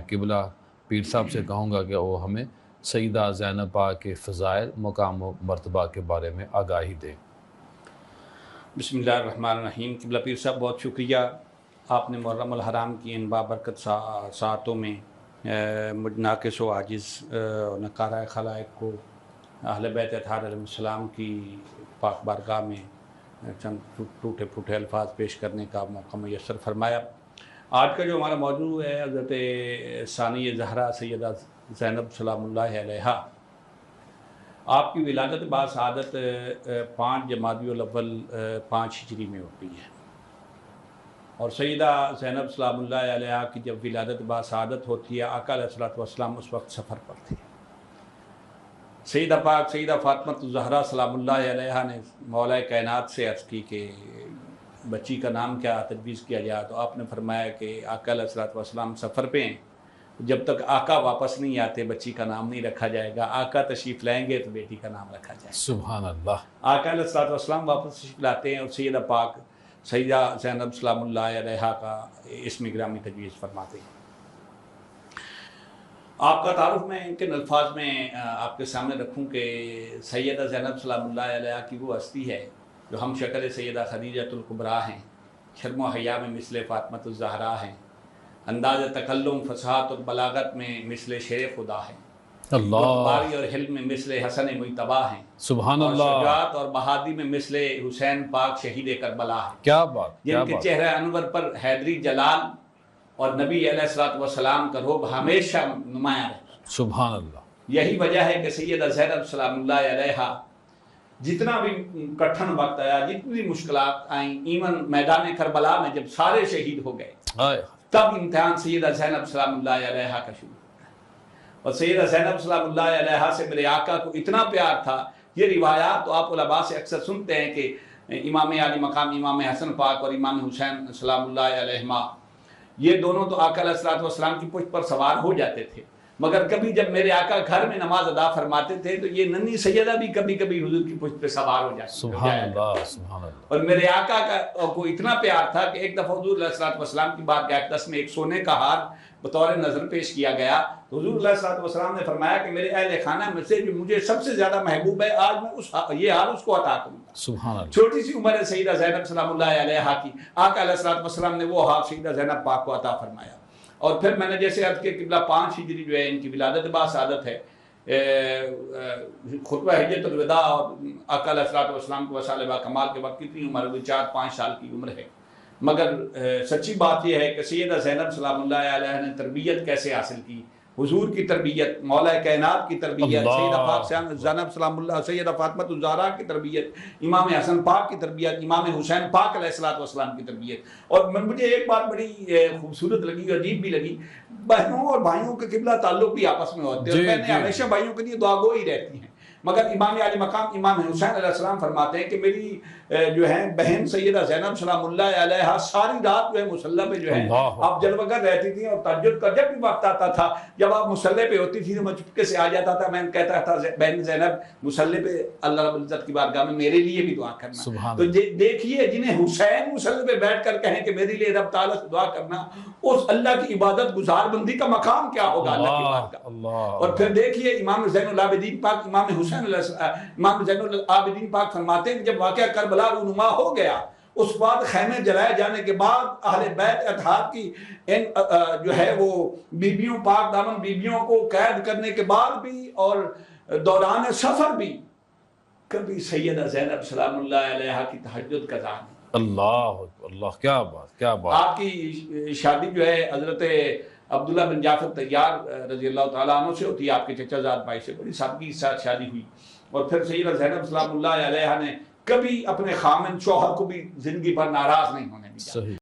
किबला पीर साहब से कहूँगा कि वो हमें सईदा ज़ैनब पाक के फ़ज़ाइल, मकाम व मर्तबा के बारे में आगाही दें। बिस्मिल्लाहिर्रहमानिर्रहीम। किबला पीर साहब बहुत शुक्रिया, आपने मुहर्रमुल हराम की इन बाबरकत सातों में मुझ नाक़िस व आजिज़ नकारा खलाइक को अहले बैत अतहार अलैहिस्सलाम की पाक बारगाह में चंद टूटे फूटे अल्फाज पेश करने का मौका मुयस्सर फरमाया। आज का जो हमारा मौजू है हज़रत सानिया ज़हरा सैयदा ज़ैनब सलामुल्लाह अलैहा, आपकी विलादत बासआदत 5 जमादियुल अव्वल 5 हिजरी में होती है और सैयदा ज़ैनब सलामुल्लाह अलैहा की जब विलादत बासआदत होती है, आका अलैहिस्सलातु वस्सलाम उस वक्त सफ़र पर थे। सैयदा पाक सैयदा फ़ातिमा ज़हरा सलामुल्लाह अलैहा ने मौला कायनात से अर्ज़ की कि बच्ची का नाम क्या तजवीज़ किया जाए, तो आपने फरमाया कि आका अलैहिस्सलातु वस्सलाम सफ़र पे हैं, जब तक आका वापस नहीं आते बच्ची का नाम नहीं रखा जाएगा, आका तशरीफ़ लाएंगे तो बेटी का नाम रखा जाएगा। सुभान अल्लाह। आका अलैहिस्सलातु वस्सलाम वापस तशरीफ़ लाते हैं और सैयदा पाक सैयदा ज़ैनब सलामुल्लाह अलैहा का इसमें गिरामी तजवीज़ फरमाते हैं। आपका तारुफ मैं किन अल्फाज में आपके सामने रखूँ कि सैयदा ज़ैनब सलामुल्लाह अलैहा की वो हस्ती है जो हम शक्ल सैयदा खदीजतुल कुबरा हैं, शर्म हया में मिसले फ़ातिमा ज़हरा हैं, अंदाज़ तकल्लुम फसाहत और बलागत में मिसले शेर खुदा है, बारी और हिल्म में मिसले हसन मुजतबा हैं, सुभान अल्लाह, और शुजाअत और बहादी में मिसले हुसैन पाक शहीद करबला है। क्या बात, जिनके चेहरे अनवर पर हैदरी जलाल और नबी अलैहिस्सलातु वस्सलाम का रूब हमेशा नुमायां रहे। सुभान अल्लाह। यही वजह है कि सैयदा ज़ैनब सलामुल्लाह अलैहा जितना भी कठिन वक्त आया, जितनी मुश्किलात आई, इवन मैदान करबला में जब सारे शहीद हो गए, तब इम्तिहान सैयदा ज़ैनब सलामुल्लाह अलैहा का शुरू हुआ। और सैयदा ज़ैनब सलामुल्लाह अलैहा से मेरे आका को इतना प्यार था, ये रिवायात तो आप उलमा से अक्सर सुनते हैं कि इमाम आली मकाम इमाम हसन पाक और इमाम हुसैन सलामुल्लाह अलैहिमा, ये दोनों तो आका अलैहिस्सलातु वस्सलाम की पुश्त पर सवार हो जाते थे, मगर कभी जब मेरे आका घर में नमाज अदा फरमाते थे तो ये नन्ही सैयदा भी कभी कभी हुजूर की पुश्त पे सवार हो जाती। सुभान अल्लाह, सुभान अल्लाह। और मेरे आका का को इतना प्यार था कि एक दफ़ा हुजूर अलैहिस्सलातु वस्सलाम की बारगाह अक़दस में एक सोने का हार बतौर नजर पेश किया गया, तो हुजूर अलैहिस्सलातु वस्सलाम ने फरमाया कि मेरे अहले खाना में से जो मुझे सबसे ज्यादा महबूब है, आज मैं ये हार उसको अता करूंगा। सुभान अल्लाह। छोटी सी उम्र है सैयदा ज़ैनब सलामुल्लाह अलैहा की, आका अलैहिस्सलातु वस्सलाम ने वो हार सैयदा ज़ैनब पाक को अता फरमाया। और फिर मैंने जैसे अर्ज़ किया किबला 5 हिजरी जो है इनकी विलादत बासआदत है, खुतबा हिज्जतुल विदा और आका अलैहिस्सलातु वस्सलाम को वसाल बा कमाल के वक्त कितनी उम्र हुई, 4-5 साल की उम्र है। मगर सच्ची बात यह है कि सैयदा ज़ैनब सलामुल्लाह अलैहा ने तरबियत कैसे हासिल की, हुजूर की तरबियत, मौला कायनात की तरबियत, सैयदा पाक ज़ैनब सलामुल्लाह सैयदा फ़ातिमा ज़हरा की तरबियत, इमाम हसन पाक की तरबियत, इमाम हुसैन पाक अलैहिस्सलातु वस्सलाम की तरबियत। और मुझे एक बात बड़ी खूबसूरत लगी, अजीब भी लगी, बहनों और भाइयों के किबला ताल्लुक भी आपस में होते हैं, बहनें हमेशा भाइयों के लिए दुआगो ही रहती हैं, मगर इमाम आली मकाम इमाम हुसैन अलैहिस्सलाम फरमाते हैं कि मेरी जो है बहन सैयदा ज़ैनब सलामुल्लाह अलैहा सारी रात जो है मुसल्ला पे जो है आप जलवगर रहती थी, और तहज्जुद का जब भी वक्त आता था, जब आप मुसल्ले पे होती थी तो मैं चुपके से आ जाता था, मैं कहता था बहन ज़ैनब मुसल्ले पे अल्लाह रब्बुल इज्जत की बारगाह में मेरे लिए भी दुआ करना। तो देखिए, जिन्हें हुसैन मुसल्ले पे बैठ कर कहें कि मेरे लिए रब ताला से दुआ करना, उस अल्लाह की इबादत गुजार बंदी का मकाम क्या होगा अल्लाह की बारगाह। और फिर देखिए इमाम ज़ैनुल आबिदीन पाक इमाम हुसैन इमाम ज़ैनुल आबिदीन पाक फरमाते हैं कि जब वाक़या करबला रूनुमा हो गया, उस बाद खैमे जलाए जाने के बाद अहले बैत अतहार की इन जो है वो बीबियों पाक दामन बीबियों को कैद करने के बाद भी और दौरान सफर भी कभी सैयदा ज़ैनब सलामुल्लाह अलैहा की तहज्जुद कज़ा नहीं। अल्लाह अल्लाह, क्या बात, क्या बात। आपकी शादी जो है हजरत अब्दुल्ला बिन जाफर तैयार रज़ी अल्लाह तआला अन्हु से होती है, आपके चचाजाद भाई से बड़ी सादगी के साथ शादी हुई। और फिर सैयदा ज़ैनब सलामुल्लाह अलैहा ने कभी अपने खामिन शौहर को भी जिंदगी भर नाराज नहीं होने दिया।